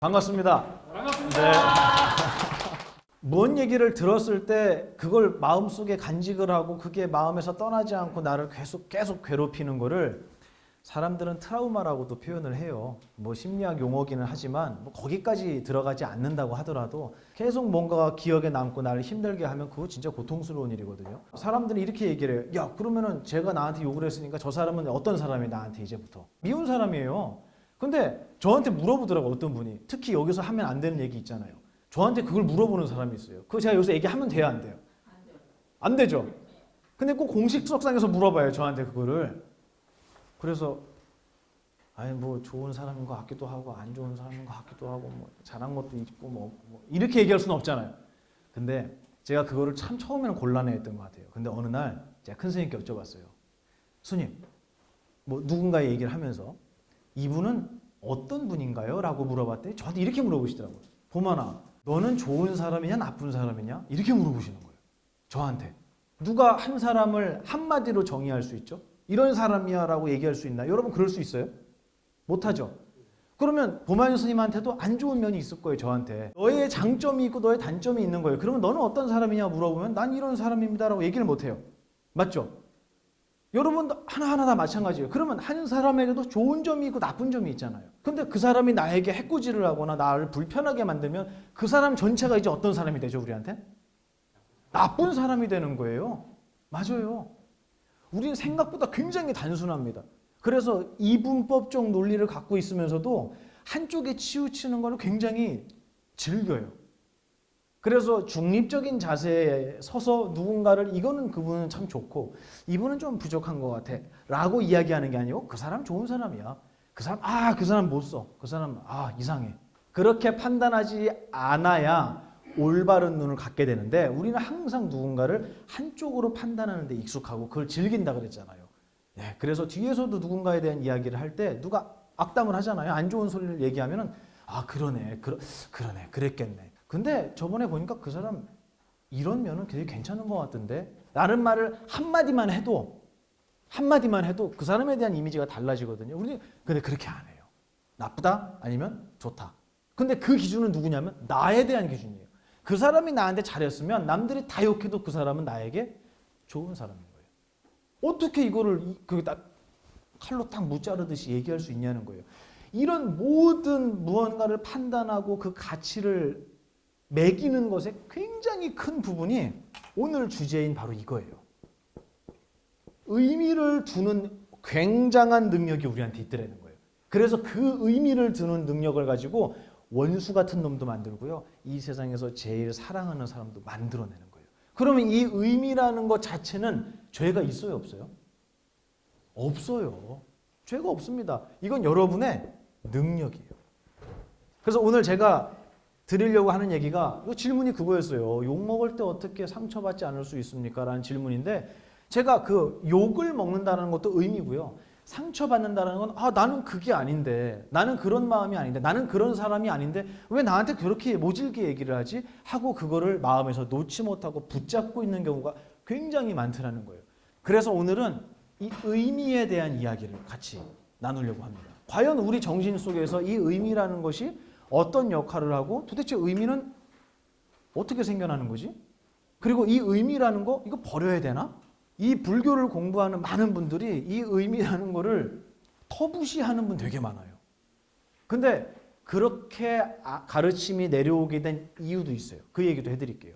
반갑습니다. 네. 뭔 얘기를 들었을 때 그걸 마음속에 간직을 하고 그게 마음에서 떠나지 않고 나를 계속 괴롭히는 거를 사람들은 트라우마라고도 표현을 해요. 뭐 심리학 용어기는 하지만 뭐 거기까지 들어가지 않는다고 하더라도 계속 뭔가가 기억에 남고 나를 힘들게 하면 그거 진짜 고통스러운 일이거든요. 사람들이 이렇게 얘기를 해요. 야, 그러면은 제가 나한테 욕을 했으니까 저 사람은 어떤 사람이 나한테 이제부터 미운 사람이에요. 근데 저한테 물어보더라고 어떤 분이. 특히 여기서 하면 안 되는 얘기 있잖아요. 저한테 그걸 물어보는 사람이 있어요. 그거 제가 여기서 얘기하면 돼요, 안 돼요? 안 되죠. 근데 꼭 공식석상에서 물어봐요, 저한테 그거를. 그래서 아니 뭐 좋은 사람인 것 같기도 하고 안 좋은 사람인 것 같기도 하고 뭐 잘한 것도 있고 뭐 이렇게 얘기할 수는 없잖아요. 근데 제가 그거를 참 처음에는 곤란해했던 것 같아요. 근데 어느 날 제가 큰 스님께 여쭤봤어요. 스님, 뭐 누군가의 얘기를 하면서 이분은 어떤 분인가요? 라고 물어봤더니 저한테 이렇게 물어보시더라고요. 보만아, 너는 좋은 사람이냐 나쁜 사람이냐? 이렇게 물어보시는 거예요. 저한테. 누가 한 사람을 한마디로 정의할 수 있죠? 이런 사람이야 라고 얘기할 수 있나요? 여러분 그럴 수 있어요? 못하죠? 그러면 보만 스님한테도 안 좋은 면이 있을 거예요. 저한테. 너의 장점이 있고 너의 단점이 있는 거예요. 그러면 너는 어떤 사람이냐 물어보면 난 이런 사람입니다 라고 얘기를 못해요. 맞죠? 여러분도 하나하나 다 마찬가지예요. 그러면 한 사람에게도 좋은 점이 있고 나쁜 점이 있잖아요. 근데 그 사람이 나에게 해코지를 하거나 나를 불편하게 만들면 그 사람 전체가 이제 어떤 사람이 되죠, 우리한테? 나쁜 사람이 되는 거예요. 맞아요. 우리는 생각보다 굉장히 단순합니다. 그래서 이분법적 논리를 갖고 있으면서도 한쪽에 치우치는 거를 굉장히 즐겨요. 그래서 중립적인 자세에 서서 누군가를 이거는 그분은 참 좋고 이분은 좀 부족한 것 같아 라고 이야기하는 게 아니고 그 사람 좋은 사람이야. 그 사람 그 사람 못 써. 그 사람 이상해. 그렇게 판단하지 않아야 올바른 눈을 갖게 되는데 우리는 항상 누군가를 한쪽으로 판단하는 데 익숙하고 그걸 즐긴다 그랬잖아요. 네, 그래서 뒤에서도 누군가에 대한 이야기를 할 때 누가 악담을 하잖아요. 안 좋은 소리를 얘기하면은 그러네 그랬겠네. 근데 저번에 보니까 그 사람 이런 면은 되게 괜찮은 것 같던데 라는 말을 한마디만 해도 그 사람에 대한 이미지가 달라지거든요. 우리 근데 그렇게 안 해요. 나쁘다 아니면 좋다. 근데 그 기준은 누구냐면 나에 대한 기준이에요. 그 사람이 나한테 잘했으면 남들이 다 욕해도 그 사람은 나에게 좋은 사람인 거예요. 어떻게 이거를 칼로 딱 무자르듯이 얘기할 수 있냐는 거예요. 이런 모든 무언가를 판단하고 그 가치를 매기는 것에 굉장히 큰 부분이 오늘 주제인 바로 이거예요. 의미를 두는 굉장한 능력이 우리한테 있더라는 거예요. 그래서 그 의미를 두는 능력을 가지고 원수 같은 놈도 만들고요. 이 세상에서 제일 사랑하는 사람도 만들어내는 거예요. 그러면 이 의미라는 것 자체는 죄가 있어요, 없어요? 없어요. 죄가 없습니다. 이건 여러분의 능력이에요. 그래서 오늘 제가 드리려고 하는 얘기가 질문이 그거였어요. 욕 먹을 때 어떻게 상처받지 않을 수 있습니까? 라는 질문인데 제가 그 욕을 먹는다는 것도 의미고요. 상처받는다는 건 나는 그게 아닌데 나는 그런 마음이 아닌데 나는 그런 사람이 아닌데 왜 나한테 그렇게 모질게 얘기를 하지? 하고 그거를 마음에서 놓지 못하고 붙잡고 있는 경우가 굉장히 많더라는 거예요. 그래서 오늘은 이 의미에 대한 이야기를 같이 나누려고 합니다. 과연 우리 정신 속에서 이 의미라는 것이 어떤 역할을 하고 도대체 의미는 어떻게 생겨나는 거지? 그리고 이 의미라는 거 이거 버려야 되나? 이 불교를 공부하는 많은 분들이 이 의미라는 거를 터부시하는 분 되게 많아요. 근데 그렇게 가르침이 내려오게 된 이유도 있어요. 그 얘기도 해드릴게요.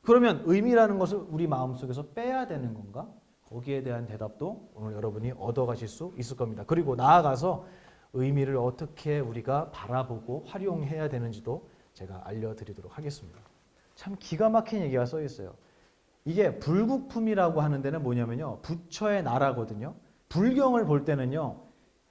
그러면 의미라는 것을 우리 마음속에서 빼야 되는 건가? 거기에 대한 대답도 오늘 여러분이 얻어가실 수 있을 겁니다. 그리고 나아가서 의미를 어떻게 우리가 바라보고 활용해야 되는지도 제가 알려드리도록 하겠습니다. 참 기가 막힌 얘기가 써 있어요. 이게 불국품이라고 하는 데는 뭐냐면요. 부처의 나라거든요. 불경을 볼 때는요.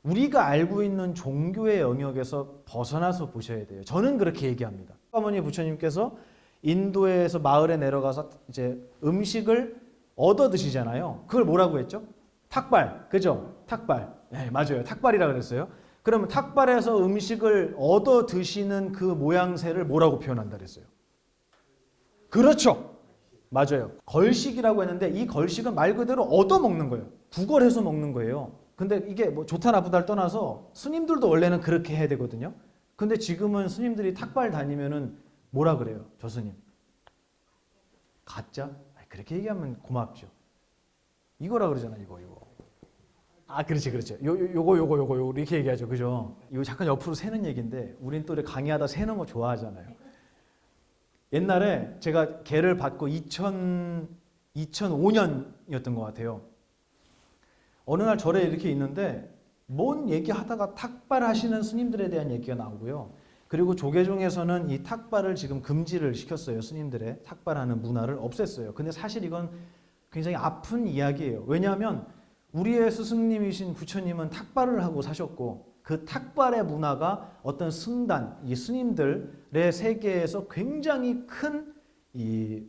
우리가 알고 있는 종교의 영역에서 벗어나서 보셔야 돼요. 저는 그렇게 얘기합니다. 어머니 부처님께서 인도에서 마을에 내려가서 이제 음식을 얻어 드시잖아요. 그걸 뭐라고 했죠? 탁발. 그죠? 탁발. 네, 맞아요. 탁발이라 그랬어요. 그러면 탁발에서 음식을 얻어 드시는 그 모양새를 뭐라고 표현한다 그랬어요? 그렇죠. 맞아요. 걸식이라고 했는데 이 걸식은 말 그대로 얻어 먹는 거예요. 구걸해서 먹는 거예요. 근데 이게 뭐 좋다 나쁘다를 떠나서 스님들도 원래는 그렇게 해야 되거든요. 근데 지금은 스님들이 탁발 다니면은 뭐라 그래요? 저 스님. 가짜? 그렇게 얘기하면 고맙죠. 이거라 그러잖아, 이거. 아, 그렇지. 요거 이렇게 얘기하죠, 그죠? 이거 잠깐 옆으로 새는 얘기인데, 우린 또 이렇게 강의하다 새는 거 좋아하잖아요. 옛날에 제가 개를 받고 2005년이었던 것 같아요. 어느 날 절에 이렇게 있는데, 뭔 얘기하다가 탁발하시는 스님들에 대한 얘기가 나오고요. 그리고 조계종에서는 이 탁발을 지금 금지를 시켰어요. 스님들의 탁발하는 문화를 없앴어요. 근데 사실 이건 굉장히 아픈 이야기예요. 왜냐하면 우리의 스승님이신 부처님은 탁발을 하고 사셨고 그 탁발의 문화가 어떤 승단, 이 스님들의 세계에서 굉장히 큰 이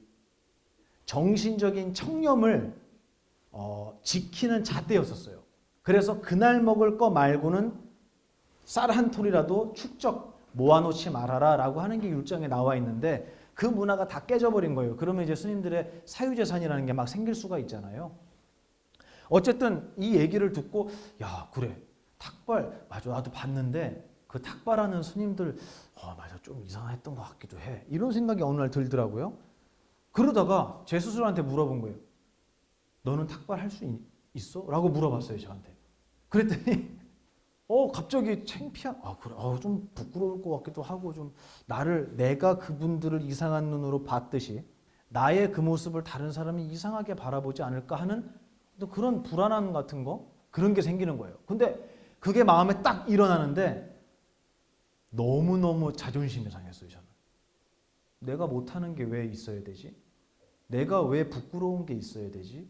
정신적인 청렴을 지키는 잣대였었어요. 그래서 그날 먹을 거 말고는 쌀 한 톨이라도 축적 모아놓지 말아라 라고 하는 게 율정에 나와 있는데 그 문화가 다 깨져버린 거예요. 그러면 이제 스님들의 사유재산이라는 게 막 생길 수가 있잖아요. 어쨌든 이 얘기를 듣고 야 그래 탁발 맞아 나도 봤는데 그 탁발하는 스님들 맞아 좀 이상했던 것 같기도 해 이런 생각이 어느 날 들더라고요. 그러다가 제 스스로한테 물어본 거예요. 너는 탁발 할 수 있어? 라고 물어봤어요 저한테. 그랬더니 갑자기 창피한 그래 좀 부끄러울 것 같기도 하고 좀 내가 그분들을 이상한 눈으로 봤듯이 나의 그 모습을 다른 사람이 이상하게 바라보지 않을까 하는 또 그런 불안함 같은 거 그런 게 생기는 거예요. 근데 그게 마음에 딱 일어나는데 너무너무 자존심이 상했어요 저는. 내가 못하는 게 왜 있어야 되지? 내가 왜 부끄러운 게 있어야 되지?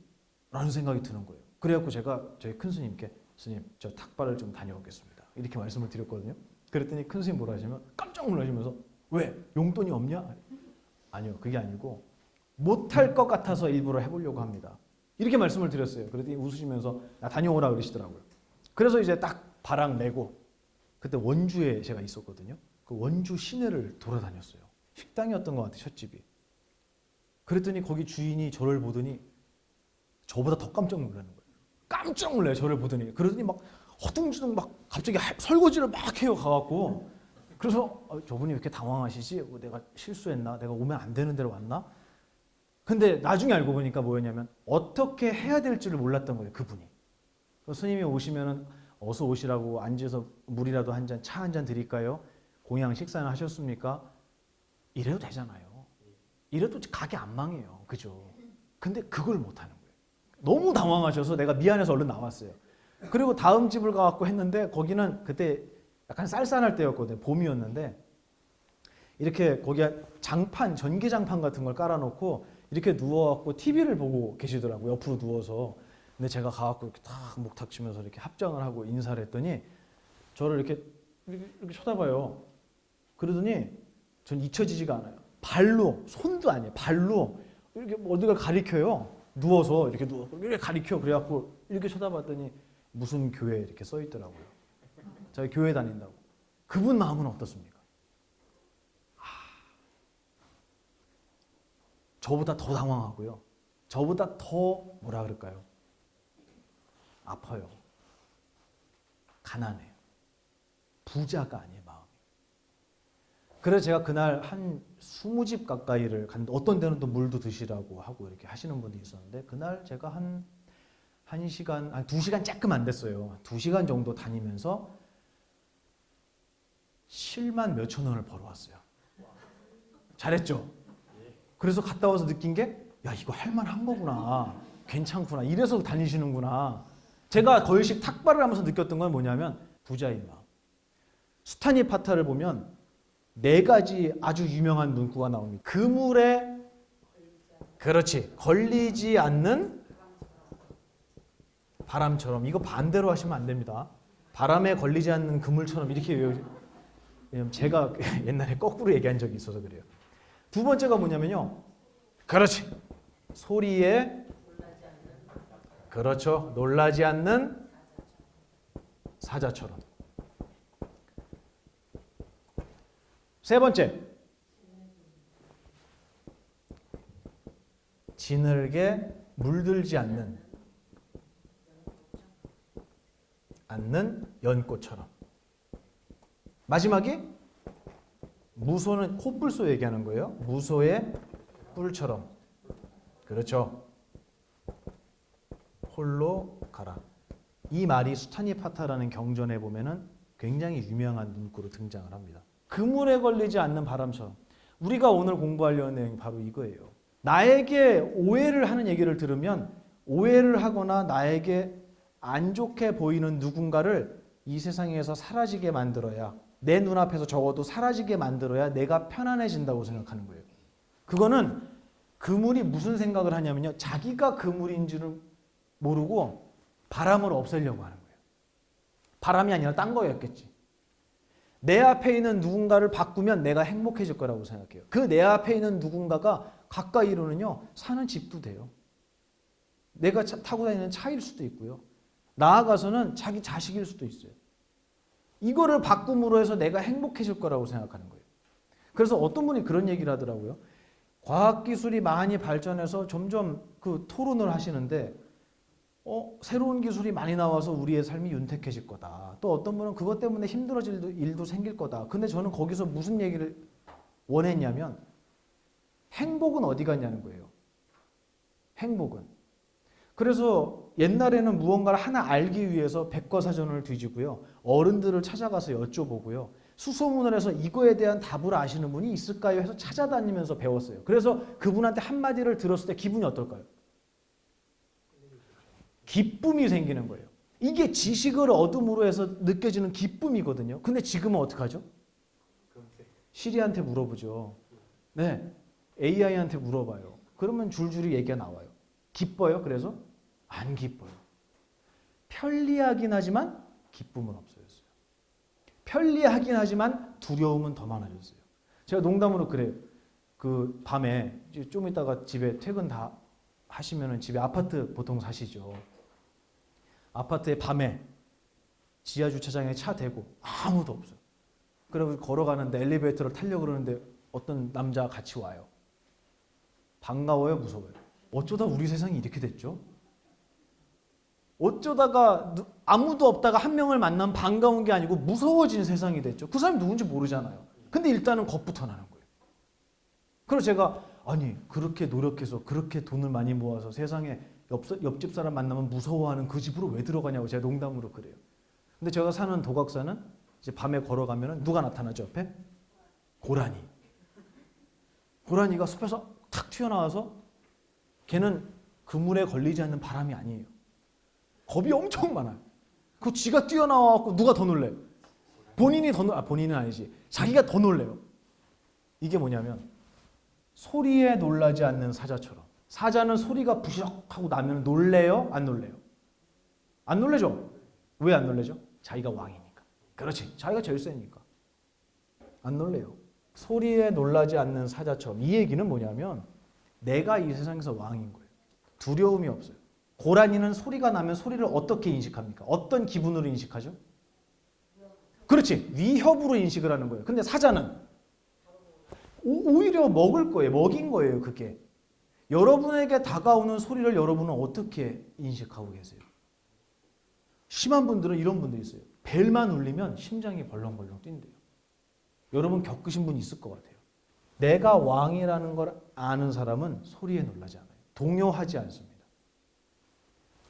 라는 생각이 드는 거예요. 그래갖고 제가 저희 큰 스님께 스님 저 탁발을 좀 다녀오겠습니다 이렇게 말씀을 드렸거든요. 그랬더니 큰 스님 뭐라 하시면 깜짝 놀라시면서 왜? 용돈이 없냐? 아니요 그게 아니고 못할 것 같아서 일부러 해보려고 합니다 이렇게 말씀을 드렸어요. 그랬더니 웃으시면서 나 다녀오라 그러시더라고요. 그래서 이제 딱 발랑 메고 그때 원주에 제가 있었거든요. 그 원주 시내를 돌아다녔어요. 식당이었던 것 같아요 찻집이. 그랬더니 거기 주인이 저를 보더니 저보다 더 깜짝 놀라는 거예요. 깜짝 놀라요 저를 보더니. 그러더니 막 허둥지둥 막 갑자기 설거지를 막 해요 가갖고. 그래서 저분이 왜 이렇게 당황하시지? 내가 실수했나? 내가 오면 안 되는 데로 왔나? 근데 나중에 알고 보니까 뭐였냐면 어떻게 해야 될지를 몰랐던 거예요 그분이. 스님이 오시면은 어서 오시라고 앉아서 물이라도 한 잔, 차 한 잔 드릴까요? 공양 식사는 하셨습니까? 이래도 되잖아요. 이래도 가게 안 망해요. 그죠? 근데 그걸 못하는 거예요. 너무 당황하셔서 내가 미안해서 얼른 나왔어요. 그리고 다음 집을 가갖고 했는데 거기는 그때 약간 쌀쌀할 때였거든요. 봄이었는데 이렇게 거기에 장판, 전기장판 같은 걸 깔아놓고 이렇게 누워갖고 TV를 보고 계시더라고요. 옆으로 누워서. 근데 제가 가갖고 이렇게 탁 목탁 치면서 이렇게 합장을 하고 인사를 했더니 저를 이렇게 쳐다봐요. 그러더니 전 잊혀지지가 않아요. 발로, 손도 아니에요. 발로 이렇게 어디가 가리켜요. 누워서 이렇게 가리켜. 그래갖고 이렇게 쳐다봤더니 무슨 교회 이렇게 써 있더라고요. 저희 교회 다닌다고. 그분 마음은 어떻습니까? 저보다 더 당황하고요. 저보다 더 뭐라 그럴까요? 아파요. 가난해요. 부자가 아니에요, 마음이. 그래서 제가 그날 한 20집 가까이를 갔는데 어떤 데는 또 물도 드시라고 하고 이렇게 하시는 분도 있었는데 그날 제가 한 2시간 조금 안 됐어요. 2시간 정도 다니면서 7만 몇천 원을 벌어왔어요. 잘했죠? 그래서 갔다 와서 느낀 게 야 이거 할만한 거구나. 괜찮구나. 이래서 다니시는구나. 제가 거일식 탁발을 하면서 느꼈던 건 뭐냐면 부자인 마음. 수타니파타를 보면 4가지 아주 유명한 문구가 나옵니다. 그물에 그렇지 걸리지 않는 바람처럼. 이거 반대로 하시면 안 됩니다. 바람에 걸리지 않는 그물처럼 이렇게 왜냐면 제가 옛날에 거꾸로 얘기한 적이 있어서 그래요. 두 번째가 뭐냐면요. 그렇지. 소리에 그렇죠. 놀라지 않는 사자처럼. 세 번째. 진흙에 물들지 않는 연꽃처럼. 마지막이 무소는 코뿔소 얘기하는 거예요. 무소의 뿔처럼. 그렇죠. 홀로 가라. 이 말이 수타니파타라는 경전에 보면은 굉장히 유명한 문구로 등장을 합니다. 그물에 걸리지 않는 바람처럼. 우리가 오늘 공부하려는 내용이 바로 이거예요. 나에게 오해를 하는 얘기를 들으면 오해를 하거나 나에게 안 좋게 보이는 누군가를 이 세상에서 사라지게 만들어야, 내 눈앞에서 적어도 사라지게 만들어야 내가 편안해진다고 생각하는 거예요. 그거는 그물이 무슨 생각을 하냐면요. 자기가 그물인 줄을 모르고 바람을 없애려고 하는 거예요. 바람이 아니라 딴 거였겠지. 내 앞에 있는 누군가를 바꾸면 내가 행복해질 거라고 생각해요. 그 내 앞에 있는 누군가가 가까이로는요, 사는 집도 돼요. 내가 타고 다니는 차일 수도 있고요. 나아가서는 자기 자식일 수도 있어요. 이거를 바꿈으로 해서 내가 행복해질 거라고 생각하는 거예요. 그래서 어떤 분이 그런 얘기를 하더라고요. 과학기술이 많이 발전해서 점점 그 토론을 하시는데 새로운 기술이 많이 나와서 우리의 삶이 윤택해질 거다. 또 어떤 분은 그것 때문에 힘들어질 일도 생길 거다. 근데 저는 거기서 무슨 얘기를 원했냐면 행복은 어디 갔냐는 거예요. 행복은. 그래서 옛날에는 무언가를 하나 알기 위해서 백과사전을 뒤지고요. 어른들을 찾아가서 여쭤보고요. 수소문을 해서 이거에 대한 답을 아시는 분이 있을까요? 해서 찾아다니면서 배웠어요. 그래서 그분한테 한마디를 들었을 때 기분이 어떨까요? 기쁨이 생기는 거예요. 이게 지식을 얻음으로 해서 느껴지는 기쁨이거든요. 근데 지금은 어떡하죠? 시리한테 물어보죠. 네, AI한테 물어봐요. 그러면 줄줄이 얘기가 나와요. 기뻐요? 그래서? 안 기뻐요. 편리하긴 하지만 기쁨은 없어졌어요. 편리하긴 하지만 두려움은 더 많아졌어요. 제가 농담으로 그래요. 그 밤에 좀 이따가 집에 퇴근 다 하시면은 집에 아파트 보통 사시죠. 아파트에 밤에 지하 주차장에 차 대고 아무도 없어요. 그리고 걸어가는데 엘리베이터를 타려고 그러는데 어떤 남자가 같이 와요. 반가워요? 무서워요? 어쩌다 우리 세상이 이렇게 됐죠? 어쩌다가 아무도 없다가 한 명을 만나면 반가운 게 아니고 무서워진 세상이 됐죠. 그 사람이 누군지 모르잖아요. 근데 일단은 겁부터 나는 거예요. 그래서 제가 아니 그렇게 노력해서 그렇게 돈을 많이 모아서 세상에 옆집 사람 만나면 무서워하는 그 집으로 왜 들어가냐고 제가 농담으로 그래요. 근데 제가 사는 도각사는 이제 밤에 걸어가면 누가 나타나죠 옆에? 고라니. 고라니가 숲에서 탁 튀어나와서 걔는 그물에 걸리지 않는 바람이 아니에요. 겁이 엄청 많아요. 그 쥐가 뛰어나와갖고 누가 더 놀래요? 본인은 아니지. 자기가 더 놀래요. 이게 뭐냐면 소리에 놀라지 않는 사자처럼. 사자는 소리가 부시럭하고 나면 놀래요? 안 놀래요? 안 놀래죠? 왜 안 놀래죠? 자기가 왕이니까. 그렇지. 자기가 제일 세니까. 안 놀래요. 소리에 놀라지 않는 사자처럼. 이 얘기는 뭐냐면 내가 이 세상에서 왕인 거예요. 두려움이 없어요. 고라니는 소리가 나면 소리를 어떻게 인식합니까? 어떤 기분으로 인식하죠? 그렇지. 위협으로 인식을 하는 거예요. 근데 사자는 오히려 먹을 거예요. 먹인 거예요. 그게. 여러분에게 다가오는 소리를 여러분은 어떻게 인식하고 계세요? 심한 분들은 이런 분들이 있어요. 벨만 울리면 심장이 벌렁벌렁 뛴대요. 여러분 겪으신 분 있을 것 같아요. 내가 왕이라는 걸 아는 사람은 소리에 놀라지 않아요. 동요하지 않습니다.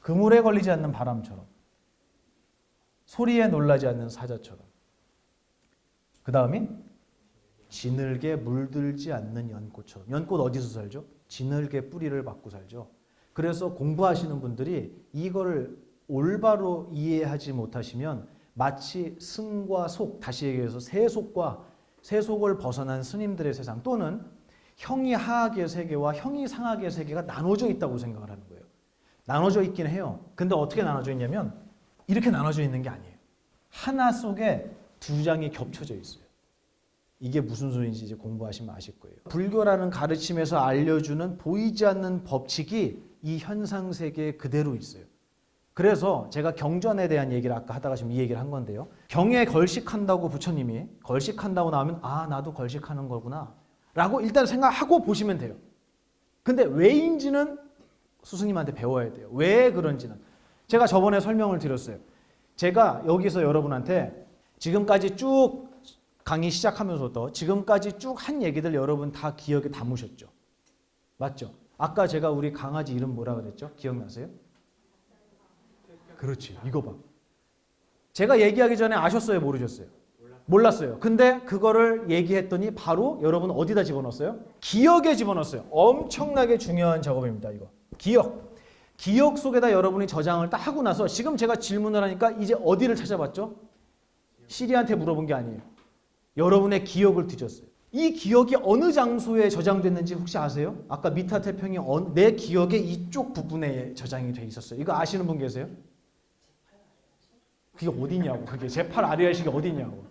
그물에 걸리지 않는 바람처럼, 소리에 놀라지 않는 사자처럼. 그 다음이 지늘게 물들지 않는 연꽃처럼. 연꽃 어디서 살죠? 지늘게 뿌리를 받고 살죠. 그래서 공부하시는 분들이 이거를 올바로 이해하지 못하시면 마치 승과 속, 다시 얘기해서 세속과 세속을 벗어난 스님들의 세상 또는 형이 하악의 세계와 형이 상악의 세계가 나눠져 있다고 생각을 하는 거예요. 나눠져 있긴 해요. 근데 어떻게 나눠져 있냐면 이렇게 나눠져 있는 게 아니에요. 하나 속에 두 장이 겹쳐져 있어요. 이게 무슨 소리인지 이제 공부하시면 아실 거예요. 불교라는 가르침에서 알려주는 보이지 않는 법칙이 이 현상 세계에 그대로 있어요. 그래서 제가 경전에 대한 얘기를 아까 하다가 지금 이 얘기를 한 건데요. 경에 걸식한다고 부처님이 걸식한다고 나오면 아 나도 걸식하는 거구나 라고 일단 생각하고 보시면 돼요. 근데 왜인지는 스승님한테 배워야 돼요. 왜 그런지는. 제가 저번에 설명을 드렸어요. 제가 여기서 여러분한테 지금까지 쭉 강의 시작하면서부터 지금까지 쭉 한 얘기들 여러분 다 기억에 담으셨죠? 맞죠? 아까 제가 우리 강아지 이름 뭐라 그랬죠? 기억나세요? 그렇지. 이거 봐. 제가 얘기하기 전에 아셨어요? 모르셨어요? 몰랐어요. 근데 그거를 얘기했더니 바로 여러분 어디다 집어넣었어요? 기억에 집어넣었어요. 엄청나게 중요한 작업입니다. 이거. 기억. 기억 속에다 여러분이 저장을 딱 하고 나서 지금 제가 질문을 하니까 이제 어디를 찾아봤죠? 시리한테 물어본 게 아니에요. 여러분의 기억을 뒤졌어요. 이 기억이 어느 장소에 저장됐는지 혹시 아세요? 아까 미타 태평이 내 기억의 이쪽 부분에 저장이 돼 있었어요. 이거 아시는 분 계세요? 그게 어디냐고. 그게 제 팔 아래의식이 어디냐고.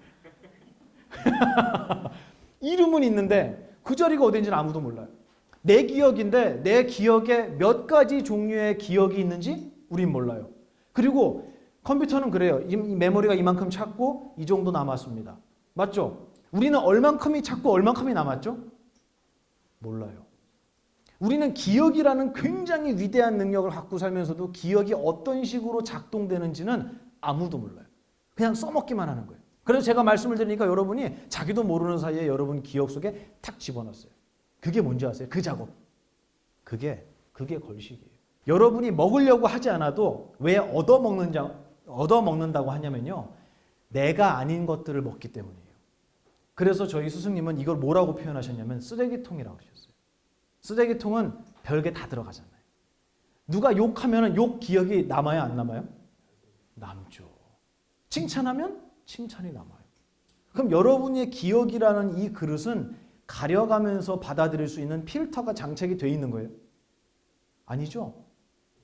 이름은 있는데 그 자리가 어딘지는 아무도 몰라요. 내 기억인데 내 기억에 몇 가지 종류의 기억이 있는지 우린 몰라요. 그리고 컴퓨터는 그래요. 이 메모리가 이만큼 찼고 이 정도 남았습니다. 맞죠? 우리는 얼만큼이 찼고 얼만큼이 남았죠? 몰라요. 우리는 기억이라는 굉장히 위대한 능력을 갖고 살면서도 기억이 어떤 식으로 작동되는지는 아무도 몰라요. 그냥 써먹기만 하는 거예요. 그래서 제가 말씀을 드리니까 여러분이 자기도 모르는 사이에 여러분 기억 속에 탁 집어넣었어요. 그게 뭔지 아세요? 그 작업. 그게 걸식이에요. 여러분이 먹으려고 하지 않아도 왜 얻어먹는다고 하냐면요. 내가 아닌 것들을 먹기 때문이에요. 그래서 저희 스승님은 이걸 뭐라고 표현하셨냐면 쓰레기통이라고 하셨어요. 쓰레기통은 별게 다 들어가잖아요. 누가 욕하면 욕 기억이 남아요? 안 남아요? 남죠. 칭찬하면 칭찬이 남아요. 그럼 여러분의 기억이라는 이 그릇은 가려가면서 받아들일 수 있는 필터가 장착이 되어 있는 거예요? 아니죠.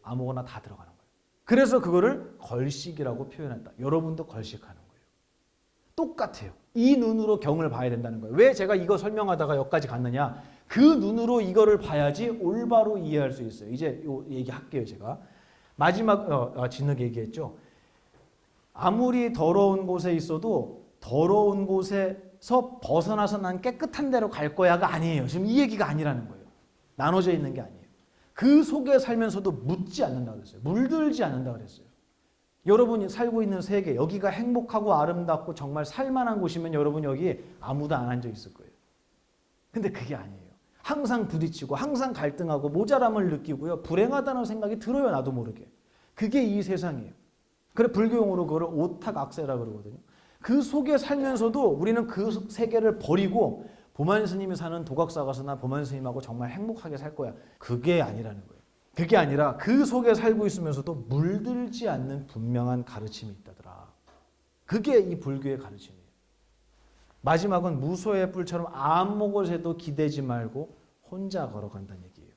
아무거나 다 들어가는 거예요. 그래서 그거를 걸식이라고 표현한다. 여러분도 걸식하는 거예요. 똑같아요. 이 눈으로 경을 봐야 된다는 거예요. 왜 제가 이거 설명하다가 여기까지 갔느냐? 그 눈으로 이거를 봐야지 올바로 이해할 수 있어요. 이제 요 얘기할게요, 제가. 마지막 진흙 얘기했죠. 아무리 더러운 곳에 있어도 더러운 곳에서 벗어나서 난 깨끗한 데로 갈 거야가 아니에요. 지금 이 얘기가 아니라는 거예요. 나눠져 있는 게 아니에요. 그 속에 살면서도 묻지 않는다고 그랬어요. 물들지 않는다고 그랬어요. 여러분이 살고 있는 세계, 여기가 행복하고 아름답고 정말 살만한 곳이면 여러분 여기 아무도 안 앉아 있을 거예요. 근데 그게 아니에요. 항상 부딪히고 항상 갈등하고 모자람을 느끼고요. 불행하다는 생각이 들어요. 나도 모르게. 그게 이 세상이에요. 그래 불교용어로 그걸 오탁악세라 그러거든요. 그 속에 살면서도 우리는 그 세계를 버리고 보만 스님이 사는 도각사 가서나 보만 스님하고 정말 행복하게 살 거야. 그게 아니라는 거예요. 그게 아니라 그 속에 살고 있으면서도 물들지 않는 분명한 가르침이 있다더라. 그게 이 불교의 가르침이에요. 마지막은 무소의 뿔처럼 아무 곳에도 기대지 말고 혼자 걸어간다는 얘기예요.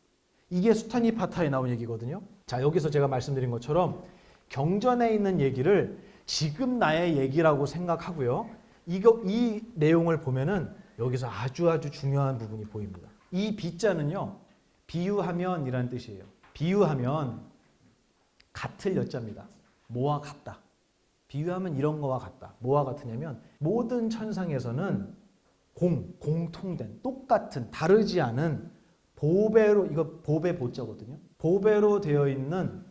이게 수타니파타에 나온 얘기거든요. 자, 여기서 제가 말씀드린 것처럼 경전에 있는 얘기를 지금 나의 얘기라고 생각하고요. 이 내용을 보면은 여기서 아주 중요한 부분이 보입니다. 이 비자는요. 비유하면이라는 뜻이에요. 비유하면 같을 여자입니다. 뭐와 같다. 비유하면 이런 거와 같다. 뭐와 같으냐면 모든 천상에서는 공통된 똑같은 다르지 않은 보배로 이거 보배 보자거든요. 보배로 되어 있는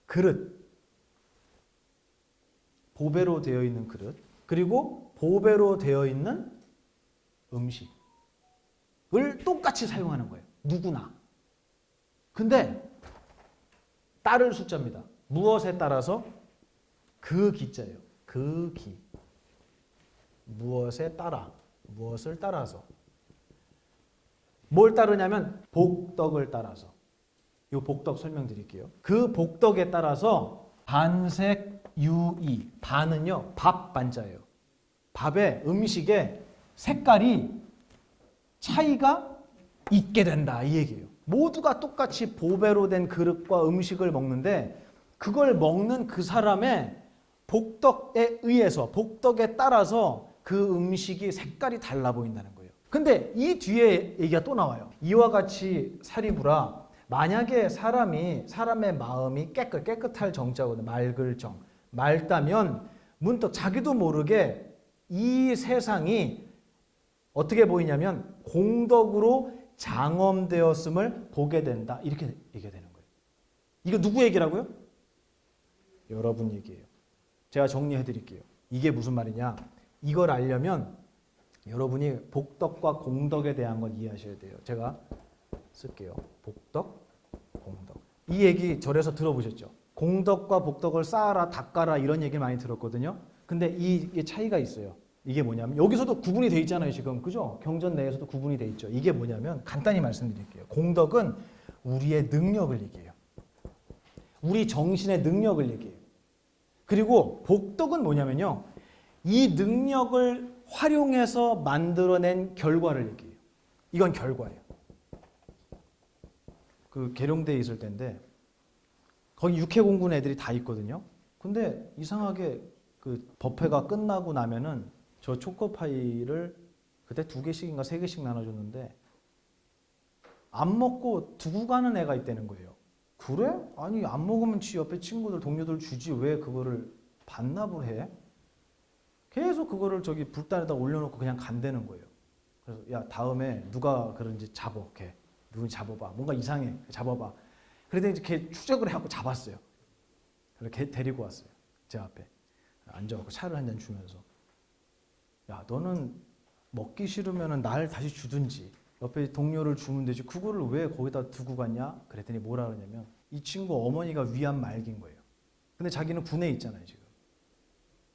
그릇. 보배로 되어 있는 그릇. 그리고 보배로 되어 있는 음식을 똑같이 사용하는 거예요. 누구나. 근데 따를 숫자입니다. 무엇에 따라서? 그 기자예요. 그 기. 무엇에 따라. 무엇을 따라서. 뭘 따르냐면 복덕을 따라서. 이 복덕 설명드릴게요. 그 복덕에 따라서 반색 유이. 반은요. 밥 반자예요. 밥의 음식의 색깔이 차이가 있게 된다. 이 얘기예요. 모두가 똑같이 보배로 된 그릇과 음식을 먹는데 그걸 먹는 그 사람의 복덕에 의해서 복덕에 따라서 그 음식이 색깔이 달라 보인다는 거예요. 근데 이 뒤에 얘기가 또 나와요. 이와 같이 사리부라 만약에 사람의 마음이 깨끗할 정자거든요. 맑을 정. 맑다면 문득 자기도 모르게 이 세상이 어떻게 보이냐면 공덕으로 장엄되었음을 보게 된다. 이렇게 얘기가 되는 거예요. 이거 누구 얘기라고요? 여러분 얘기예요. 제가 정리해 드릴게요. 이게 무슨 말이냐? 이걸 알려면 여러분이 복덕과 공덕에 대한 걸 이해하셔야 돼요. 제가 쓸게요. 복덕, 공덕. 이 얘기 절에서 들어보셨죠? 공덕과 복덕을 쌓아라, 닦아라 이런 얘기 많이 들었거든요. 근데 이게 차이가 있어요. 이게 뭐냐면 여기서도 구분이 돼 있잖아요, 지금. 그죠? 경전 내에서도 구분이 돼 있죠. 이게 뭐냐면 간단히 말씀드릴게요. 공덕은 우리의 능력을 얘기해요. 우리 정신의 능력을 얘기해요. 그리고 복덕은 뭐냐면요. 이 능력을 활용해서 만들어낸 결과를 얘기해요. 이건 결과예요. 그 계룡대에 있을 때인데 거기 육해공군 애들이 다 있거든요. 근데 이상하게 그 법회가 끝나고 나면은 저 초코파이를 그때 2개씩인가 3개씩 나눠줬는데 안 먹고 두고 가는 애가 있다는 거예요. 그래? 아니 안 먹으면 지 옆에 친구들 동료들 주지 왜 그거를 반납을 해? 계속 그거를 저기 불단에다 올려놓고 그냥 간다는 거예요. 그래서 야 다음에 누가 그런지 잡어, 걔 누군지 잡아봐. 뭔가 이상해, 잡아봐. 그랬더니 이제 걔 추적을 해갖고 잡았어요. 그래서 걔 데리고 왔어요. 제 앞에 앉아갖고 차를 한 잔 주면서 야 너는 먹기 싫으면은 날 다시 주든지 옆에 동료를 주면 되지 그거를 왜 거기다 두고 갔냐? 그랬더니 뭐라 그러냐면 이 친구 어머니가 위안 말긴 거예요. 근데 자기는 군에 있잖아요 지금.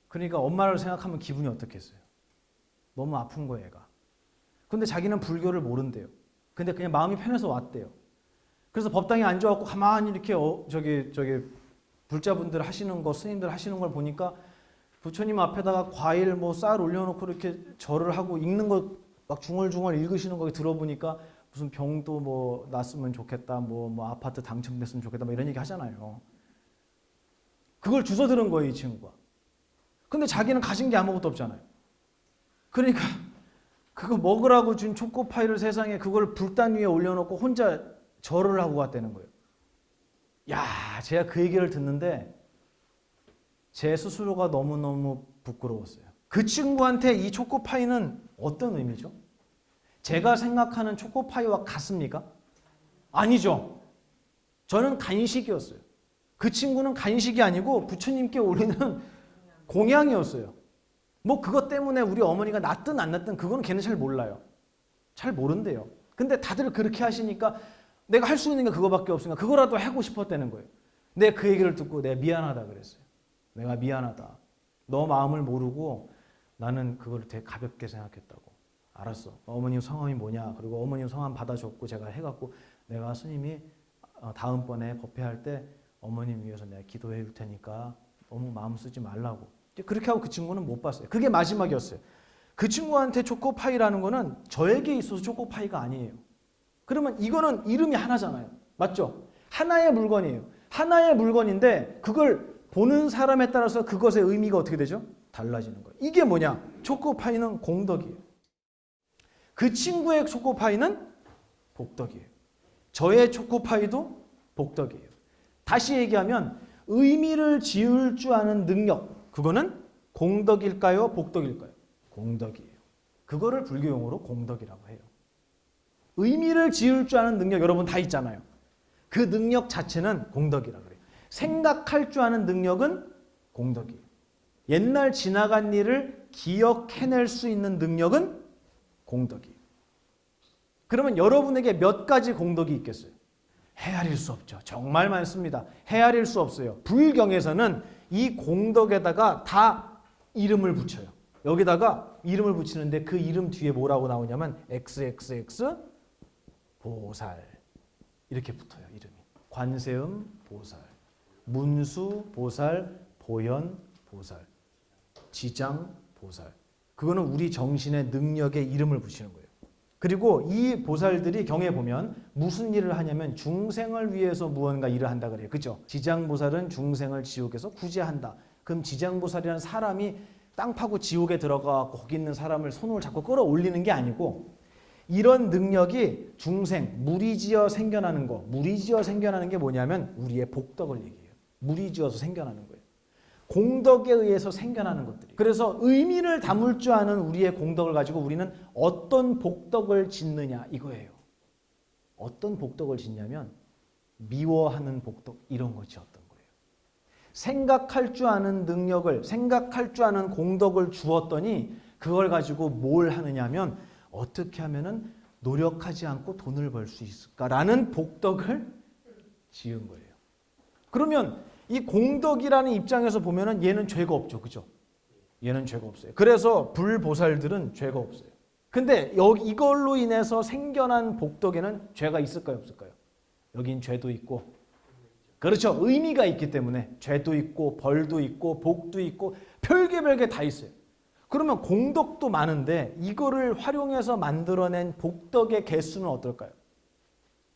그러니까 엄마를 생각하면 기분이 어떻겠어요? 너무 아픈 거예요 애가. 근데 자기는 불교를 모른대요. 근데 그냥 마음이 편해서 왔대요. 그래서 법당에 앉아갖고 가만히 이렇게 저기 불자분들 하시는 거 스님들 하시는 걸 보니까 부처님 앞에다가 과일 뭐 쌀 올려놓고 이렇게 절을 하고 읽는 거 막 중얼중얼 읽으시는 거 들어보니까 무슨 병도 뭐 났으면 좋겠다, 뭐 아파트 당첨됐으면 좋겠다, 뭐 이런 얘기 하잖아요. 그걸 주워 들은 거예요, 이 친구가. 근데 자기는 가진 게 아무것도 없잖아요. 그러니까 그거 먹으라고 준 초코파이를 세상에 그걸 불단 위에 올려놓고 혼자 절을 하고 갔다는 거예요. 야, 제가 그 얘기를 듣는데 제 스스로가 너무너무 부끄러웠어요. 그 친구한테 이 초코파이는 어떤 의미죠? 제가 생각하는 초코파이와 같습니까? 아니죠. 저는 간식이었어요. 그 친구는 간식이 아니고 부처님께 올리는 공양이었어요. 뭐 그것 때문에 우리 어머니가 낫든 안 낫든 그거는 걔는 잘 몰라요. 잘 모른대요. 근데 다들 그렇게 하시니까 내가 할 수 있는 게 그거밖에 없으니까 그거라도 하고 싶었다는 거예요. 내가 그 얘기를 듣고 내가 미안하다 그랬어요. 내가 미안하다. 너 마음을 모르고 나는 그걸 되게 가볍게 생각했다고. 알았어. 어머님 성함이 뭐냐. 그리고 어머님 성함 받아줬고 제가 해갖고 내가 스님이 다음번에 법회할 때 어머님 위해서 내가 기도해 줄 테니까 너무 마음 쓰지 말라고. 그렇게 하고 그 친구는 못 봤어요. 그게 마지막이었어요. 그 친구한테 초코파이라는 거는 저에게 있어서 초코파이가 아니에요. 그러면 이거는 이름이 하나잖아요. 맞죠? 하나의 물건이에요. 하나의 물건인데 그걸 보는 사람에 따라서 그것의 의미가 어떻게 되죠? 달라지는 거예요. 이게 뭐냐? 초코파이는 공덕이에요. 그 친구의 초코파이는 복덕이에요. 저의 초코파이도 복덕이에요. 다시 얘기하면 의미를 지을 줄 아는 능력, 그거는 공덕일까요? 복덕일까요? 공덕이에요. 그거를 불교용어로 공덕이라고 해요. 의미를 지을 줄 아는 능력 여러분 다 있잖아요. 그 능력 자체는 공덕이라고 그래요. 생각할 줄 아는 능력은 공덕이에요. 옛날 지나간 일을 기억해낼 수 있는 능력은 공덕이에요. 그러면 여러분에게 몇 가지 공덕이 있겠어요? 헤아릴 수 없죠. 정말 많습니다. 헤아릴 수 없어요. 불경에서는 이 공덕에다가 다 이름을 붙여요. 여기다가 이름을 붙이는데 그 이름 뒤에 뭐라고 나오냐면 XXX 보살 이렇게 붙어요. 이름이. 관세음 보살, 문수 보살, 보현 보살, 지장 보살. 그거는 우리 정신의 능력에 이름을 붙이는 거예요. 그리고 이 보살들이 경에 보면 무슨 일을 하냐면 중생을 위해서 무언가 일을 한다 그래요. 그죠? 지장보살은 중생을 지옥에서 구제한다. 그럼 지장보살이라는 사람이 땅 파고 지옥에 들어가 거기 있는 사람을 손을 잡고 끌어올리는 게 아니고 이런 능력이 중생, 무리지어 생겨나는 거. 무리지어 생겨나는 게 뭐냐면 우리의 복덕을 얘기해요. 무리지어서 생겨나는 거예요. 공덕에 의해서 생겨나는 것들이. 그래서 의미를 담을 줄 아는 우리의 공덕을 가지고 우리는 어떤 복덕을 짓느냐 이거예요. 어떤 복덕을 짓냐면 미워하는 복덕 이런 거 지었던 거예요. 생각할 줄 아는 능력을 생각할 줄 아는 공덕을 주었더니 그걸 가지고 뭘 하느냐면 어떻게 하면은 노력하지 않고 돈을 벌 수 있을까라는 복덕을 지은 거예요. 그러면 이 공덕이라는 입장에서 보면은 얘는 죄가 없죠. 그죠? 얘는 죄가 없어요. 그래서 불보살들은 죄가 없어요. 근데 이걸로 인해서 생겨난 복덕에는 죄가 있을까요? 없을까요? 여긴 죄도 있고, 그렇죠. 의미가 있기 때문에 죄도 있고 벌도 있고 복도 있고 별게 다 있어요. 그러면 공덕도 많은데 이거를 활용해서 만들어낸 복덕의 개수는 어떨까요?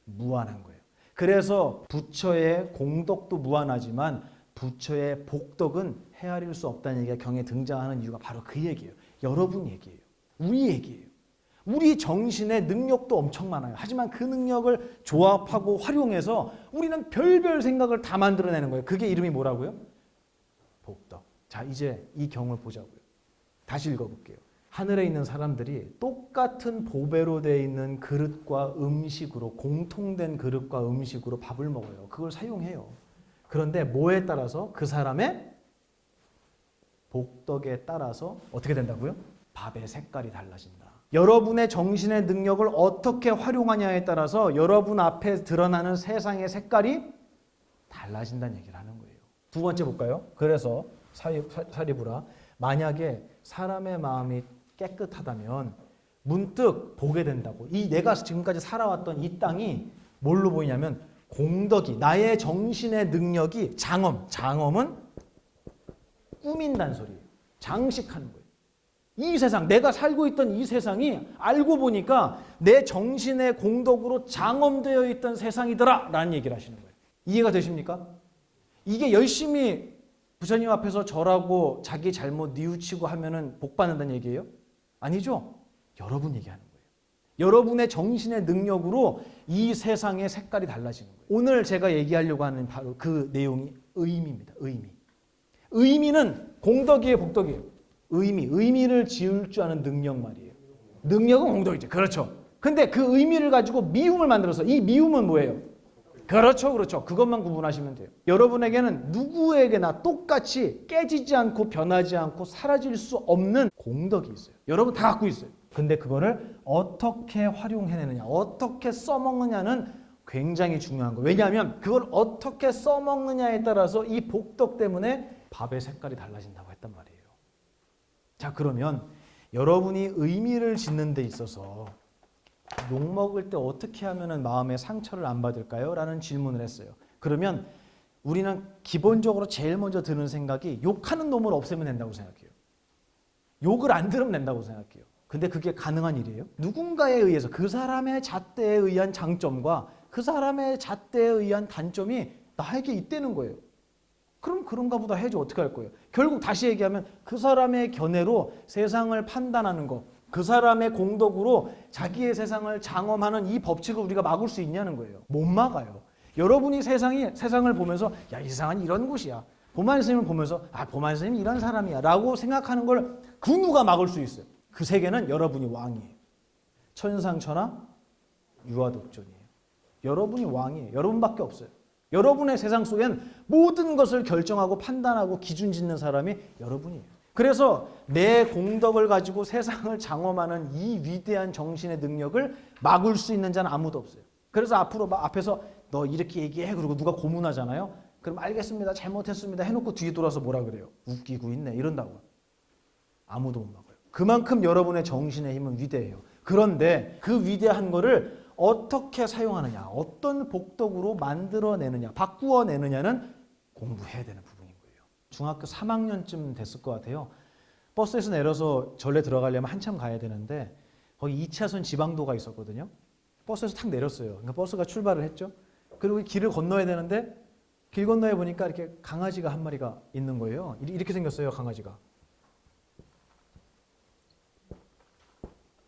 무한한 거예요. 그래서 부처의 공덕도 무한하지만 부처의 복덕은 헤아릴 수 없다는 얘기가 경에 등장하는 이유가 바로 그 얘기예요. 여러분 얘기예요. 우리 얘기예요. 우리 정신의 능력도 엄청 많아요. 하지만 그 능력을 조합하고 활용해서 우리는 별별 생각을 다 만들어내는 거예요. 그게 이름이 뭐라고요? 복덕. 자, 이제 이 경을 보자고요. 다시 읽어볼게요. 하늘에 있는 사람들이 똑같은 보배로 되어 있는 그릇과 음식으로, 공통된 그릇과 음식으로 밥을 먹어요. 그걸 사용해요. 그런데 뭐에 따라서? 그 사람의 복덕에 따라서 어떻게 된다고요? 밥의 색깔이 달라진다. 여러분의 정신의 능력을 어떻게 활용하냐에 따라서 여러분 앞에 드러나는 세상의 색깔이 달라진다는 얘기를 하는 거예요. 두 번째 볼까요? 그래서 사리부라, 만약에 사람의 마음이 깨끗하다면 문득 보게 된다고. 이 내가 지금까지 살아왔던 이 땅이 뭘로 보이냐면 공덕이, 나의 정신의 능력이 장엄은 꾸민다는 소리예요. 장식하는 거예요. 이 세상, 내가 살고 있던 이 세상이 알고 보니까 내 정신의 공덕으로 장엄되어 있던 세상이더라 라는 얘기를 하시는 거예요. 이해가 되십니까? 이게 열심히 부처님 앞에서 절하고 자기 잘못 뉘우치고 하면은 복 받는다는 얘기예요? 아니죠. 여러분 얘기하는 거예요. 여러분의 정신의 능력으로 이 세상의 색깔이 달라지는 거예요. 오늘 제가 얘기하려고 하는 바로 그 내용이 의미입니다. 의미는 공덕이에요, 복덕이에요? 의미를 지을 줄 아는 능력 말이에요. 능력은 공덕이죠. 그렇죠. 근데 그 의미를 가지고 미움을 만들어서 이 미움은 뭐예요? 그렇죠. 그것만 구분하시면 돼요. 여러분에게는 누구에게나 똑같이 깨지지 않고 변하지 않고 사라질 수 없는 공덕이 있어요. 여러분 다 갖고 있어요. 근데 그거를 어떻게 활용해내느냐, 어떻게 써먹느냐는 굉장히 중요한 거예요. 왜냐하면 그걸 어떻게 써먹느냐에 따라서 이 복덕 때문에 밥의 색깔이 달라진다고 했단 말이에요. 자, 그러면 여러분이 의미를 짓는 데 있어서 욕 먹을 때 어떻게 하면 마음의 상처를 안 받을까요? 라는 질문을 했어요. 그러면 우리는 기본적으로 제일 먼저 드는 생각이 욕하는 놈을 없애면 된다고 생각해요. 욕을 안 들으면 된다고 생각해요. 근데 그게 가능한 일이에요? 누군가에 의해서 그 사람의 잣대에 의한 장점과 그 사람의 잣대에 의한 단점이 나에게 있다는 거예요. 그럼 그런가 보다 해야지 어떻게 할 거예요? 결국 다시 얘기하면 그 사람의 견해로 세상을 판단하는 거, 그 사람의 공덕으로 자기의 세상을 장엄하는 이 법칙을 우리가 막을 수 있냐는 거예요. 못 막아요. 여러분이 세상을 보면서 야, 이 세상은 이런 곳이야. 보만 스님을 보면서 보만 스님이 이런 사람이야 라고 생각하는 걸 그 누가 막을 수 있어요? 그 세계는 여러분이 왕이에요. 천상천하 유아독존이에요. 여러분이 왕이에요. 여러분밖에 없어요. 여러분의 세상 속엔 모든 것을 결정하고 판단하고 기준 짓는 사람이 여러분이에요. 그래서 내 공덕을 가지고 세상을 장엄하는 이 위대한 정신의 능력을 막을 수 있는 자는 아무도 없어요. 그래서 앞에서 너 이렇게 얘기해 그러고 누가 고문하잖아요. 그럼 알겠습니다. 잘못했습니다. 해놓고 뒤에 돌아서 뭐라 그래요? 웃기고 있네. 이런다고. 아무도 못 막아요. 그만큼 여러분의 정신의 힘은 위대해요. 그런데 그 위대한 거를 어떻게 사용하느냐, 어떤 복덕으로 만들어내느냐, 바꾸어내느냐는 공부해야 되는 부분인 거예요. 중학교 3학년쯤 됐을 것 같아요. 버스에서 내려서 절에 들어가려면 한참 가야 되는데 거기 2차선 지방도가 있었거든요. 버스에서 탁 내렸어요. 그러니까 버스가 출발을 했죠. 그리고 길을 건너야 되는데 길 건너에 보니까 이렇게 강아지가 한 마리가 있는 거예요. 이렇게 생겼어요, 강아지가.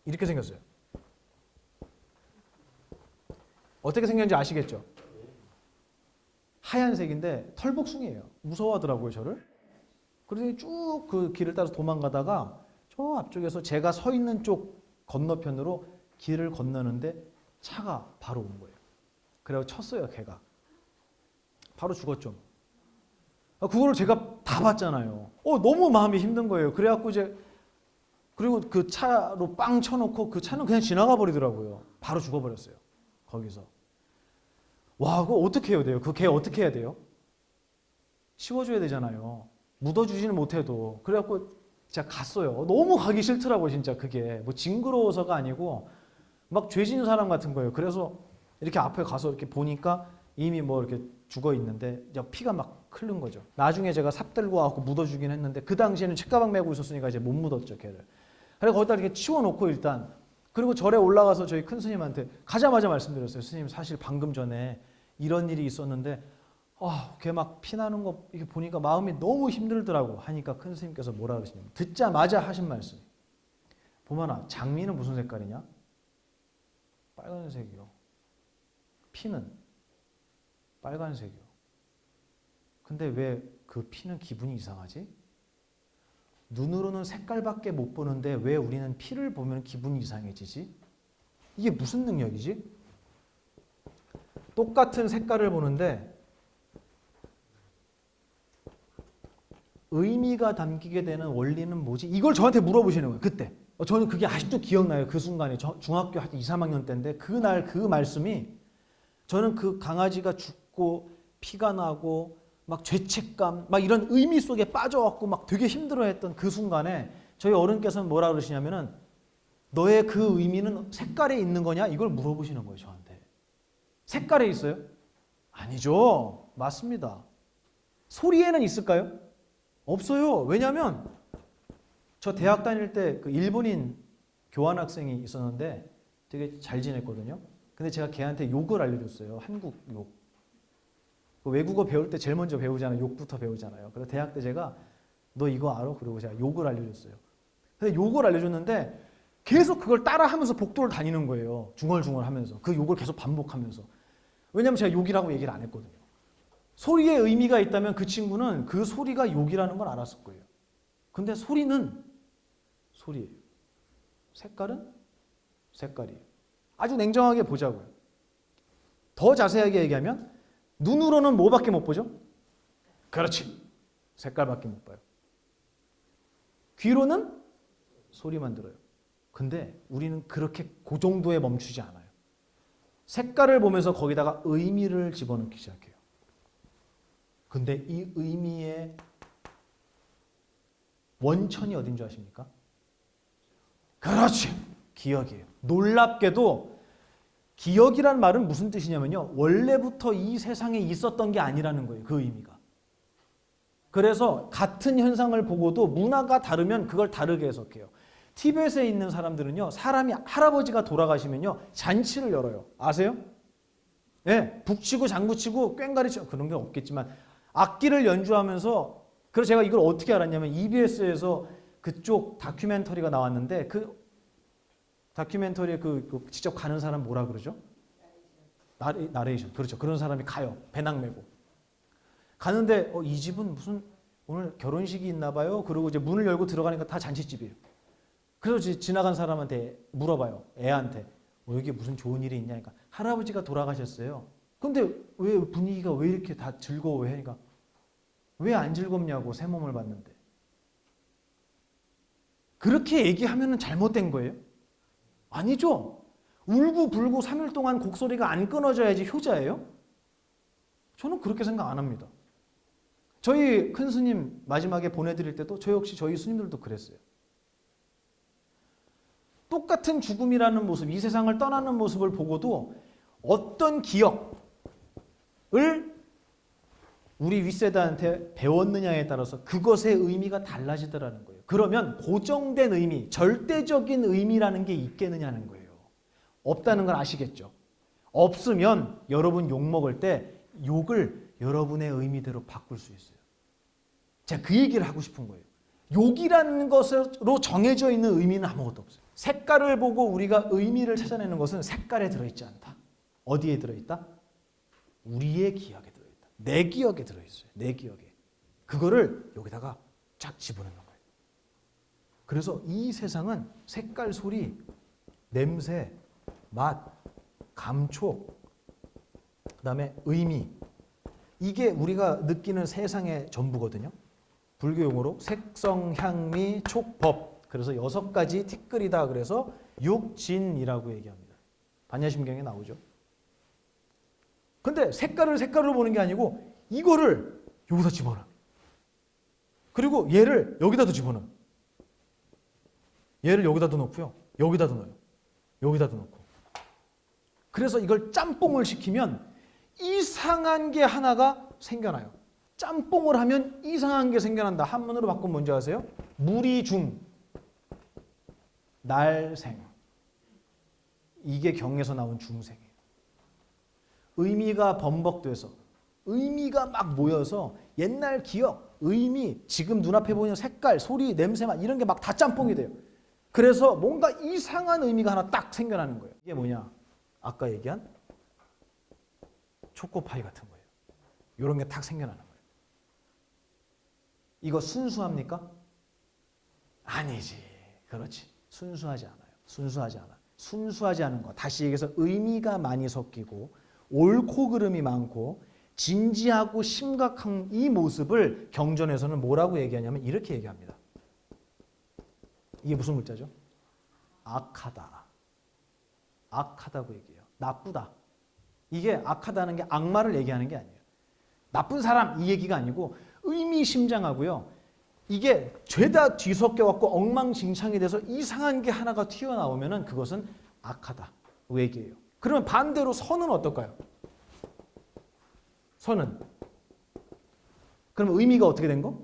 이렇게 생겼어요. 어떻게 생겼는지 아시겠죠? 하얀색인데 털복숭이에요. 무서워하더라고요, 저를. 그래서 쭉 그 길을 따라서 도망가다가 저 앞쪽에서 제가 서 있는 쪽 건너편으로 길을 건너는데 차가 바로 온 거예요. 그래서 쳤어요, 걔가. 바로 죽었죠. 그거를 제가 다 봤잖아요. 너무 마음이 힘든 거예요. 그래갖고 이제 그리고 그 차로 빵 쳐놓고 그 차는 그냥 지나가 버리더라고요. 바로 죽어버렸어요. 거기서. 와, 그거 어떻게 해야 돼요? 그 개 어떻게 해야 돼요? 씌워줘야 되잖아요. 묻어주지는 못해도. 그래갖고 진짜 갔어요. 너무 가기 싫더라고요, 진짜 그게. 뭐 징그러워서가 아니고 막 죄 지은 사람 같은 거예요. 그래서 이렇게 앞에 가서 이렇게 보니까 이미 뭐 이렇게 죽어 있는데 피가 막 흐른 거죠. 나중에 제가 삽 들고 와서 묻어주긴 했는데 그 당시에는 책가방 메고 있었으니까 이제 못 묻었죠, 걔를. 그래서 거기다 이렇게 치워놓고 일단 그리고 절에 올라가서 저희 큰 스님한테 가자마자 말씀드렸어요. 스님 사실 방금 전에 이런 일이 있었는데 걔 막 피나는 거 이렇게 보니까 마음이 너무 힘들더라고 하니까 큰 스님께서 뭐라 그러시냐면 듣자마자 하신 말씀. 보만아, 장미는 무슨 색깔이냐? 빨간색이요. 피는 빨간색이요. 근데 왜 그 피는 기분이 이상하지? 눈으로는 색깔밖에 못 보는데 왜 우리는 피를 보면 기분이 이상해지지? 이게 무슨 능력이지? 똑같은 색깔을 보는데 의미가 담기게 되는 원리는 뭐지? 이걸 저한테 물어보시는 거예요. 그때. 저는 그게 아직도 기억나요. 그 순간에. 중학교 2, 3학년 때인데 그날 그 말씀이 저는 그 강아지가 죽고 피가 나고 막 죄책감 막 이런 의미 속에 빠져갖고 막 되게 힘들어했던 그 순간에 저희 어른께서는 뭐라 그러시냐면은 너의 그 의미는 색깔에 있는 거냐? 이걸 물어보시는 거예요. 저한테. 색깔에 있어요? 아니죠. 맞습니다. 소리에는 있을까요? 없어요. 왜냐하면 저 대학 다닐 때 그 일본인 교환학생이 있었는데 되게 잘 지냈거든요. 근데 제가 걔한테 욕을 알려줬어요. 한국 욕. 외국어 배울 때 제일 먼저 배우잖아요. 욕부터 배우잖아요. 그래서 대학 때 제가 너 이거 알아? 그리고 제가 욕을 알려줬어요. 근데 욕을 알려줬는데 계속 그걸 따라하면서 복도를 다니는 거예요. 중얼중얼 하면서. 그 욕을 계속 반복하면서. 왜냐하면 제가 욕이라고 얘기를 안 했거든요. 소리에 의미가 있다면 그 친구는 그 소리가 욕이라는 걸 알았을 거예요. 근데 소리는 소리예요. 색깔은 색깔이에요. 아주 냉정하게 보자고요. 더 자세하게 얘기하면 눈으로는 뭐밖에 못 보죠? 그렇지. 색깔밖에 못 봐요. 귀로는 소리만 들어요. 근데 우리는 그렇게 그 정도에 멈추지 않아요. 색깔을 보면서 거기다가 의미를 집어넣기 시작해요. 근데 이 의미의 원천이 어딘 줄 아십니까? 그렇지. 기억이에요. 놀랍게도 기억이란 말은 무슨 뜻이냐면요. 원래부터 이 세상에 있었던 게 아니라는 거예요. 그 의미가. 그래서 같은 현상을 보고도 문화가 다르면 그걸 다르게 해석해요. 티벳에 있는 사람들은요. 사람이 할아버지가 돌아가시면요. 잔치를 열어요. 아세요? 예, 북치고 장구치고 꽹가리 치고 그런 게 없겠지만 악기를 연주하면서 그래서 제가 이걸 어떻게 알았냐면 EBS에서 그쪽 다큐멘터리가 나왔는데 그 다큐멘터리에 그 직접 가는 사람 뭐라 그러죠? 나레이션. 그렇죠. 그런 사람이 가요. 배낭 메고. 가는데 이 집은 무슨 오늘 결혼식이 있나 봐요. 그리고 이제 문을 열고 들어가니까 다 잔치집이에요. 그래서 지나간 사람한테 물어봐요. 애한테. 여기 무슨 좋은 일이 있냐니까. 할아버지가 돌아가셨어요. 근데 왜 분위기가 왜 이렇게 다 즐거워해? 그러니까 왜 안 즐겁냐고 새 몸을 봤는데. 그렇게 얘기하면 잘못된 거예요? 아니죠. 울고불고 3일 동안 곡소리가 안 끊어져야지 효자예요? 저는 그렇게 생각 안 합니다. 저희 큰 스님 마지막에 보내드릴 때도 저 역시 저희 스님들도 그랬어요. 똑같은 죽음이라는 모습, 이 세상을 떠나는 모습을 보고도 어떤 기억을 우리 윗세대한테 배웠느냐에 따라서 그것의 의미가 달라지더라는 거예요. 그러면 고정된 의미, 절대적인 의미라는 게 있겠느냐는 거예요. 없다는 걸 아시겠죠? 없으면 여러분 욕 먹을 때 욕을 여러분의 의미대로 바꿀 수 있어요. 제가 그 얘기를 하고 싶은 거예요. 욕이라는 것으로 정해져 있는 의미는 아무것도 없어요. 색깔을 보고 우리가 의미를 찾아내는 것은 색깔에 들어있지 않다. 어디에 들어있다? 우리의 기억에 들어있다. 내 기억에 들어있어요. 내 기억에. 그거를 여기다가 쫙 집어넣는 거예요. 그래서 이 세상은 색깔, 소리, 냄새, 맛, 감촉, 그 다음에 의미, 이게 우리가 느끼는 세상의 전부거든요. 불교 용어로 색성, 향미, 촉, 법. 그래서 6가지 티끌이다. 그래서 육진이라고 얘기합니다. 반야심경에 나오죠. 근데 색깔로 보는 게 아니고 이거를 여기다 집어넣어. 그리고 얘를 여기다도 집어넣어. 얘를 여기다도 넣고요. 여기다도 넣어요. 여기다도 넣고. 그래서 이걸 짬뽕을 시키면 이상한 게 하나가 생겨나요. 짬뽕을 하면 이상한 게 생겨난다. 한문으로 바꾸면 뭔지 아세요? 무리중, 날생. 이게 경에서 나온 중생이에요. 의미가 범벅돼서 의미가 막 모여서 옛날 기억, 의미, 지금 눈앞에 보이는 색깔, 소리, 냄새 막 이런 게 막 다 짬뽕이 돼요. 그래서 뭔가 이상한 의미가 하나 딱 생겨나는 거예요. 이게 뭐냐? 아까 얘기한 초코파이 같은 거예요. 이런 게 딱 생겨나는 거예요. 이거 순수합니까? 아니지. 그렇지. 순수하지 않아요. 순수하지 않아. 순수하지 않은 거. 다시 얘기해서 의미가 많이 섞이고 옳고 그름이 많고 진지하고 심각한 이 모습을 경전에서는 뭐라고 얘기하냐면 이렇게 얘기합니다. 이게 무슨 글자죠? 악하다. 악하다고 얘기해요. 나쁘다. 이게 악하다는 게 악마를 얘기하는 게 아니에요. 나쁜 사람 이 얘기가 아니고 의미심장하고요. 이게 죄다 뒤섞여갖고 엉망진창이 돼서 이상한 게 하나가 튀어나오면은 그것은 악하다고 얘기해요. 그러면 반대로 선은 어떨까요? 선은 그럼 의미가 어떻게 된 거?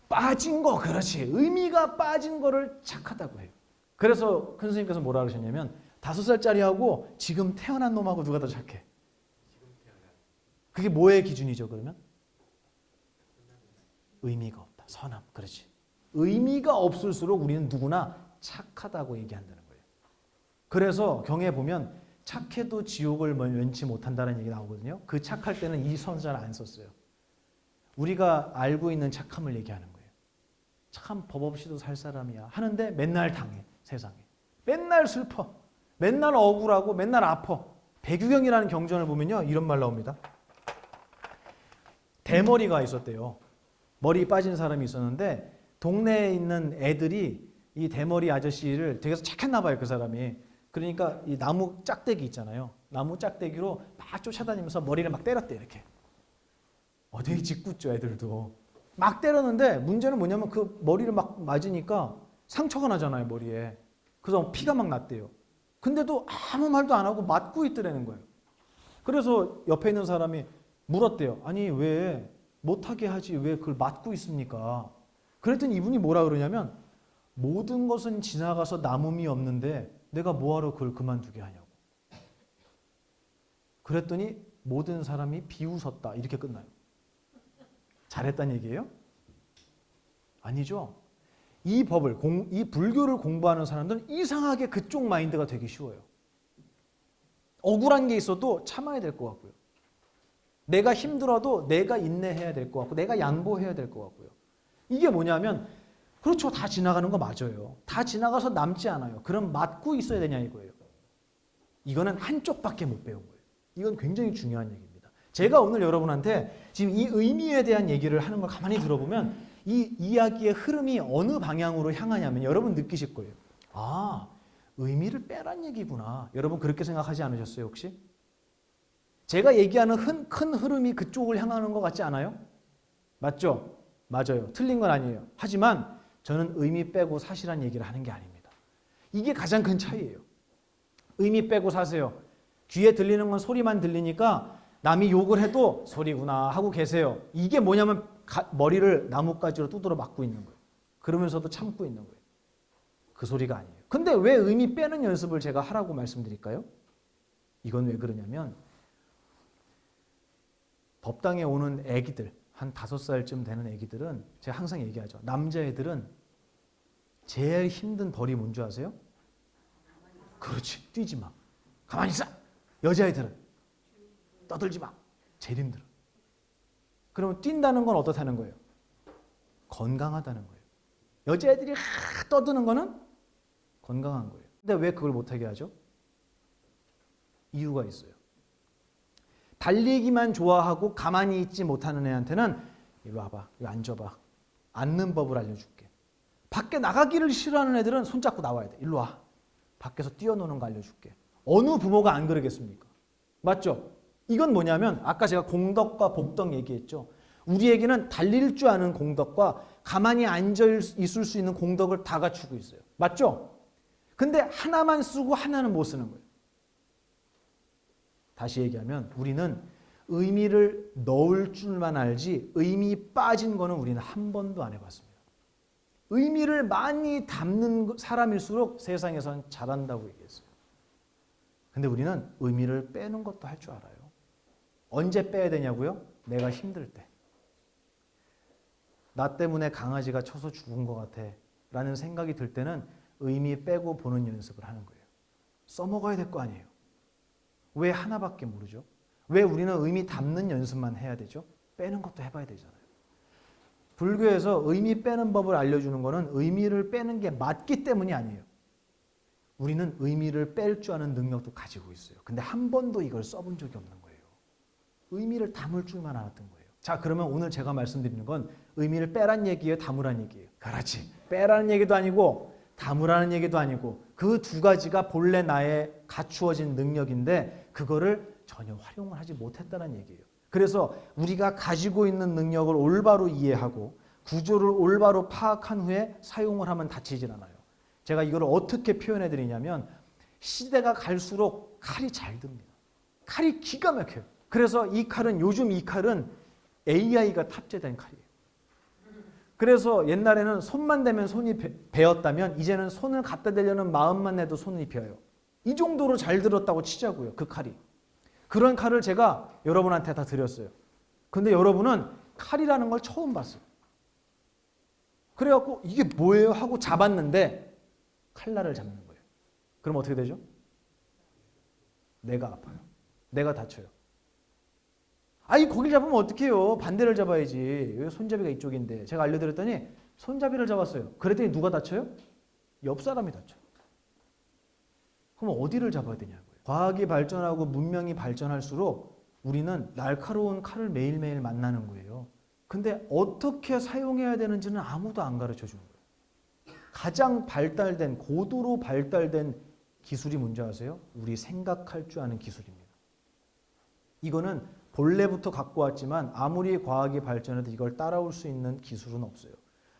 빠진 거. 그렇지. 의미가 빠진 거를 착하다고 해요. 그래서 큰 스님께서 뭐라 그러셨냐면 5살짜리하고 지금 태어난 놈하고 누가 더 착해? 그게 뭐의 기준이죠 그러면? 의미가 없다. 선함. 그렇지. 의미가 없을수록 우리는 누구나 착하다고 얘기한다는 거예요. 그래서 경에 보면 착해도 지옥을 면치 못한다는 얘기 나오거든요. 그 착할 때는 이 선 잘 안 썼어요. 우리가 알고 있는 착함을 얘기하는 거예요. 참 법 없이도 살 사람이야 하는데 맨날 당해. 세상에. 맨날 슬퍼. 맨날 억울하고 맨날 아파. 배규경이라는 경전을 보면요. 이런 말 나옵니다. 대머리가 있었대요. 머리 빠진 사람이 있었는데 동네에 있는 애들이 이 대머리 아저씨를 되게 착했나 봐요. 그 사람이. 그러니까 이 나무 짝대기 있잖아요. 나무 짝대기로 막 쫓아다니면서 머리를 막 때렸대 이렇게. 되게 짓궂죠 애들도. 막 때렸는데 문제는 뭐냐면 그 머리를 막 맞으니까 상처가 나잖아요 머리에. 그래서 피가 막 났대요. 근데도 아무 말도 안 하고 맞고 있더라는 거예요. 그래서 옆에 있는 사람이 물었대요. 아니 왜 못하게 하지 왜 그걸 맞고 있습니까? 그랬더니 이분이 뭐라 그러냐면 모든 것은 지나가서 남음이 없는데 내가 뭐하러 그걸 그만두게 하냐고. 그랬더니 모든 사람이 비웃었다. 이렇게 끝나요. 잘했다는 얘기예요? 아니죠. 이 법을, 이 불교를 공부하는 사람들은 이상하게 그쪽 마인드가 되기 쉬워요. 억울한 게 있어도 참아야 될 것 같고요. 내가 힘들어도 내가 인내해야 될 것 같고 내가 양보해야 될 것 같고요. 이게 뭐냐면 그렇죠. 다 지나가는 거 맞아요. 다 지나가서 남지 않아요. 그럼 맞고 있어야 되냐 이거예요. 이거는 한쪽밖에 못 배운 거예요. 이건 굉장히 중요한 얘기입니다. 제가 오늘 여러분한테 지금 이 의미에 대한 얘기를 하는 걸 가만히 들어보면 이 이야기의 흐름이 어느 방향으로 향하냐면 여러분 느끼실 거예요. 아, 의미를 빼란 얘기구나. 여러분 그렇게 생각하지 않으셨어요 혹시? 제가 얘기하는 큰 흐름이 그쪽을 향하는 것 같지 않아요? 맞죠? 맞아요. 틀린 건 아니에요. 하지만 저는 의미 빼고 사시란 얘기를 하는 게 아닙니다. 이게 가장 큰 차이예요. 의미 빼고 사세요. 귀에 들리는 건 소리만 들리니까 남이 욕을 해도 소리구나 하고 계세요. 이게 뭐냐면 머리를 나뭇가지로 두드러 맞고 있는 거예요. 그러면서도 참고 있는 거예요. 그 소리가 아니에요. 근데 왜 의미 빼는 연습을 제가 하라고 말씀드릴까요? 이건 왜 그러냐면 법당에 오는 애기들, 한 5살쯤 되는 애기들은 제가 항상 얘기하죠. 남자애들은 제일 힘든 벌이 뭔지 아세요? 그렇지. 뛰지 마. 가만히 있어. 여자애들은 떠들지 마. 제일 힘들어. 그러면 뛴다는 건 어떻다는 거예요? 건강하다는 거예요. 여자애들이 떠드는 거는 건강한 거예요. 근데 왜 그걸 못하게 하죠? 이유가 있어요. 달리기만 좋아하고 가만히 있지 못하는 애한테는 이리 와봐. 이리 앉아봐. 앉는 법을 알려줄게. 밖에 나가기를 싫어하는 애들은 손잡고 나와야 돼. 일로 와. 밖에서 뛰어노는 거 알려줄게. 어느 부모가 안 그러겠습니까? 맞죠? 이건 뭐냐면 아까 제가 공덕과 복덕 얘기했죠. 우리에게는 달릴 줄 아는 공덕과 가만히 앉아 있을 수 있는 공덕을 다 갖추고 있어요. 맞죠? 근데 하나만 쓰고 하나는 못 쓰는 거예요. 다시 얘기하면 우리는 의미를 넣을 줄만 알지 의미 빠진 거는 우리는 한 번도 안 해봤습니다. 의미를 많이 담는 사람일수록 세상에서는 잘한다고 얘기했어요. 근데 우리는 의미를 빼는 것도 할 줄 알아요. 언제 빼야 되냐고요? 내가 힘들 때. 나 때문에 강아지가 쳐서 죽은 것 같아 라는 생각이 들 때는 의미 빼고 보는 연습을 하는 거예요. 써먹어야 될 거 아니에요. 왜 하나밖에 모르죠? 왜 우리는 의미 담는 연습만 해야 되죠? 빼는 것도 해봐야 되잖아요. 불교에서 의미 빼는 법을 알려주는 것은 의미를 빼는 게 맞기 때문이 아니에요. 우리는 의미를 뺄 줄 아는 능력도 가지고 있어요. 근데 한 번도 이걸 써본 적이 없는 거예요. 의미를 담을 줄만 알았던 거예요. 자, 그러면 오늘 제가 말씀드리는 건 의미를 빼란 얘기예요, 담으란 얘기예요? 그렇지. 빼라는 얘기도 아니고 담으라는 얘기도 아니고 그 두 가지가 본래 나의 갖추어진 능력인데 그거를 전혀 활용을 하지 못했다는 얘기예요. 그래서 우리가 가지고 있는 능력을 올바로 이해하고 구조를 올바로 파악한 후에 사용을 하면 다치질 않아요. 제가 이걸 어떻게 표현해 드리냐면 시대가 갈수록 칼이 잘 듭니다. 칼이 기가 막혀요. 그래서 요즘 이 칼은 AI가 탑재된 칼이에요. 그래서 옛날에는 손만 대면 손이 베었다면 이제는 손을 갖다 대려는 마음만 내도 손이 베어요. 이 정도로 잘 들었다고 치자고요. 그 칼이. 그런 칼을 제가 여러분한테 다 드렸어요. 근데 여러분은 칼이라는 걸 처음 봤어요. 그래갖고 이게 뭐예요? 하고 잡았는데 칼날을 잡는 거예요. 그럼 어떻게 되죠? 내가 아파요. 내가 다쳐요. 아니 거길 잡으면 어떡해요? 반대를 잡아야지. 왜 손잡이가 이쪽인데. 제가 알려드렸더니 손잡이를 잡았어요. 그랬더니 누가 다쳐요? 옆 사람이 다쳐요. 그럼 어디를 잡아야 되냐고요. 과학이 발전하고 문명이 발전할수록 우리는 날카로운 칼을 매일매일 만나는 거예요. 근데 어떻게 사용해야 되는지는 아무도 안 가르쳐 주는 거예요. 가장 발달된, 고도로 발달된 기술이 뭔지 아세요? 우리 생각할 줄 아는 기술입니다. 이거는 본래부터 갖고 왔지만 아무리 과학이 발전해도 이걸 따라올 수 있는 기술은 없어요.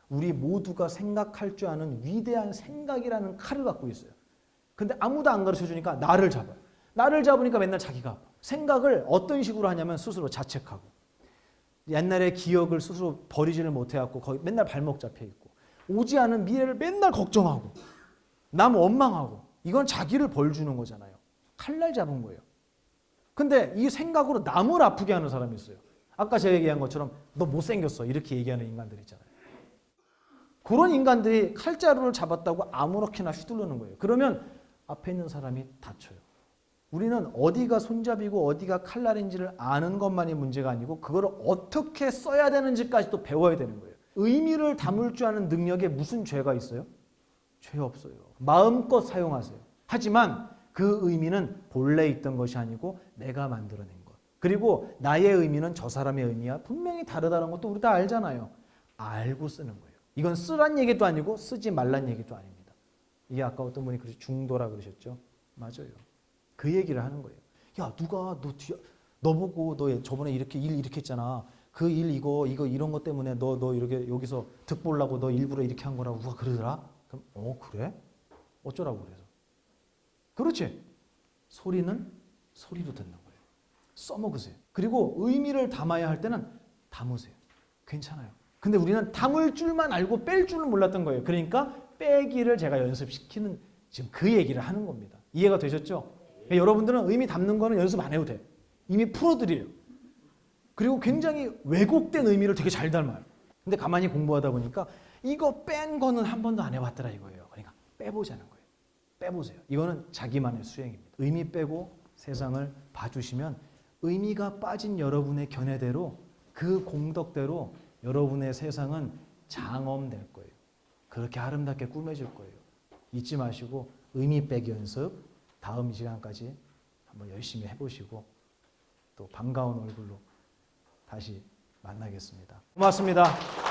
우리 모두가 생각할 줄 아는 위대한 생각이라는 칼을 갖고 있어요. 근데 아무도 안 가르쳐 주니까 나를 잡아요. 나를 잡으니까 맨날 자기가 아파. 생각을 어떤 식으로 하냐면 스스로 자책하고 옛날의 기억을 스스로 버리지를 못해갖고 거기 맨날 발목 잡혀 있고 오지 않은 미래를 맨날 걱정하고 남 원망하고 이건 자기를 벌 주는 거잖아요. 칼날 잡은 거예요. 근데 이 생각으로 남을 아프게 하는 사람이 있어요. 아까 제가 얘기한 것처럼 너 못생겼어 이렇게 얘기하는 인간들 있잖아요. 그런 인간들이 칼자루를 잡았다고 아무렇게나 휘두르는 거예요. 그러면 앞에 있는 사람이 다쳐요. 우리는 어디가 손잡이고 어디가 칼날인지를 아는 것만이 문제가 아니고 그걸 어떻게 써야 되는지까지 또 배워야 되는 거예요. 의미를 담을 줄 아는 능력에 무슨 죄가 있어요? 죄 없어요. 마음껏 사용하세요. 하지만 그 의미는 본래 있던 것이 아니고 내가 만들어낸 것. 그리고 나의 의미는 저 사람의 의미와 분명히 다르다는 것도 우리 다 알잖아요. 알고 쓰는 거예요. 이건 쓰란 얘기도 아니고 쓰지 말란 얘기도 아닙니다. 이게 아까 어떤 분이 중도라 그러셨죠? 맞아요. 그 얘기를 하는 거예요. 야, 누가 너 보고 너 저번에 이렇게 했잖아. 그 일 이거 이런 것 때문에 너 이렇게 여기서 득 보려고 너 일부러 이렇게 한 거라고 누가 그러더라? 그럼 그래? 어쩌라고 그래서. 그렇지. 소리는 소리로 듣는 거예요. 써먹으세요. 그리고 의미를 담아야 할 때는 담으세요. 괜찮아요. 근데 우리는 담을 줄만 알고 뺄 줄은 몰랐던 거예요. 그러니까 빼기를 제가 연습시키는 지금 그 얘기를 하는 겁니다. 이해가 되셨죠? 여러분들은 의미 담는 거는 연습 안 해도 돼. 이미 프로들이에요. 그리고 굉장히 왜곡된 의미를 되게 잘 담아요. 근데 가만히 공부하다 보니까 이거 뺀 거는 한 번도 안 해봤더라 이거예요. 그러니까 빼보자는 거예요. 빼보세요. 이거는 자기만의 수행입니다. 의미 빼고 세상을 봐주시면 의미가 빠진 여러분의 견해대로 그 공덕대로 여러분의 세상은 장엄될 거예요. 그렇게 아름답게 꾸며질 거예요. 잊지 마시고 의미 빼기 연습 다음 시간까지 한번 열심히 해보시고 또 반가운 얼굴로 다시 만나겠습니다. 고맙습니다.